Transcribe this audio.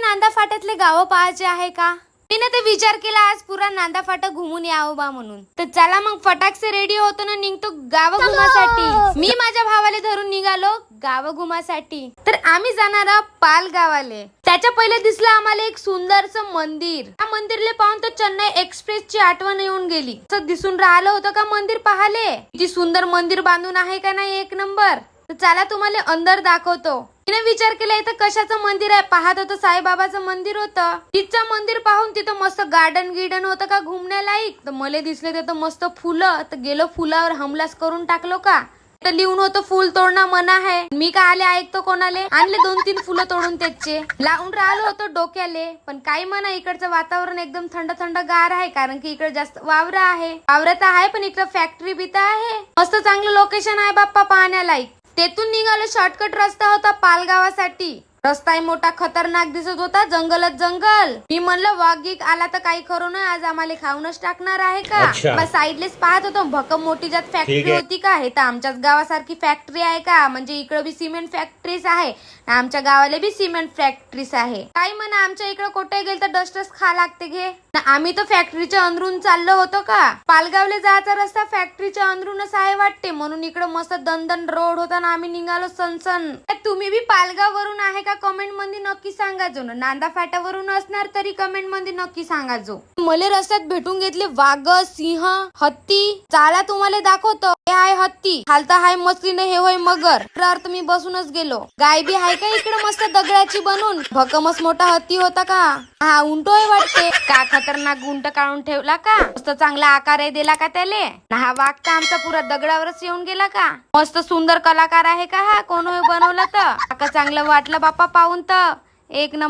नांदा फाट्यातले गाव पाहायचे आहे का? मी ना ते विचार केला आज पुरा नांदा फाटा घुमून यावं बा म्हणून. तर चला मग फटाकसे रेडी होतो ना निघतो गाव घुमासाठी. मी माझ्या भावाले धरून निघालो गाव घुमासाठी. तर आम्ही जाणार आहोत पाल गावाले. त्याच्या पहिले दिसलं आम्हाला एक सुंदरसं मंदिर. त्या मंदिरले पाहून तर चेन्नई एक्सप्रेसची आठवण येऊन गेली. असं दिसून राहिलं होतं का मंदिर पाहाले. किती सुंदर मंदिर बांधून आहे का नाही एक नंबर. तर चला तुम्हाला अंदर दाखवतो. तिने विचार केला इथं कशाचं मंदिर आहे. पाहत होतं साईबाबाचं मंदिर होतं. तिचं मंदिर पाहून तिथं मस्त गार्डन होतं का घुमण्यालायक. तर मला दिसले तिथं मस्त फुलं. तर गेलो फुलावर हमलाच करून टाकलो का. तर लिहून होतं फुल तोडणं मना आहे. मी का आले ऐकतो कोणाले. आणले 2-3 फुलं तोडून त्याचे लावून राहिलो होतो डोक्याले. पण काही म्हणा इकडचं वातावरण एकदम थंड गार आहे. कारण की इकडे जास्त वावर आहे. वावरात आहे पण इकडे फॅक्टरी बिता आहे. मस्त चांगलं लोकेशन आहे बाप्पा पाहण्यालायक. तेथून निघालो शॉर्टकट रस्ता होता पालगावासाठी. रस्ताही मोठा खतरनाक दिसत होता. जंगलच जंगल. मी म्हणलं वाघिक आला तर काही खरं नाही आज आम्हाला खाऊनच टाकणार आहे का. मग साईडलेच पाहत होतो भक्कम मोठी जात फॅक्टरी होती का. हे तर आमच्याच गावासारखी फॅक्टरी आहे का. म्हणजे इकडे बी सिमेंट फॅक्टरीज आहे. आमच्या गावाला बी सिमेंट फॅक्टरीज आहे. काही म्हणा आमच्या इकडे कुठे गेल तर डस्टच खा लागते घे. आम्ही तर फॅक्टरीच्या अंदरून चाललो होतो का. पालगावले जायचा रस्ता फॅक्टरीच्या अंदरूनच आहे वाटते. म्हणून इकडे मस्त दणदण रोड होता ना आम्ही निघालो सनसन. तुम्ही बी पालगाव वरून आहे का कमेंट मध्ये नक्की सांगा जो. नांदा फाट्यावरून असणार तरी कमेंट मध्ये नक्की सांगा जो. मला रस्त्यात भेटून घेतले वाघ सिंह हत्ती. चाला तुम्हाला दाखवतो. हे आहे हत्ती. खालता हाय मसलीने हे होय मगर. तर मी बसूनच गेलो. गाय बी आहे का इकडे मस्त दगडाची बनून. भक्कमच मोठा हत्ती होता का. हा उंट आहे वाटते. का खतरनाक गुंट काढून ठेवला का. मस्त चांगला आकार आहे दिला का त्याले. हा वाघ तर आमचा पुरा दगडावरच येऊन गेला का. मस्त सुंदर कलाकार आहे का हा. कोण बनवला तर चांगलं वाटलं बाप्पा पाहून तर एक नंबर.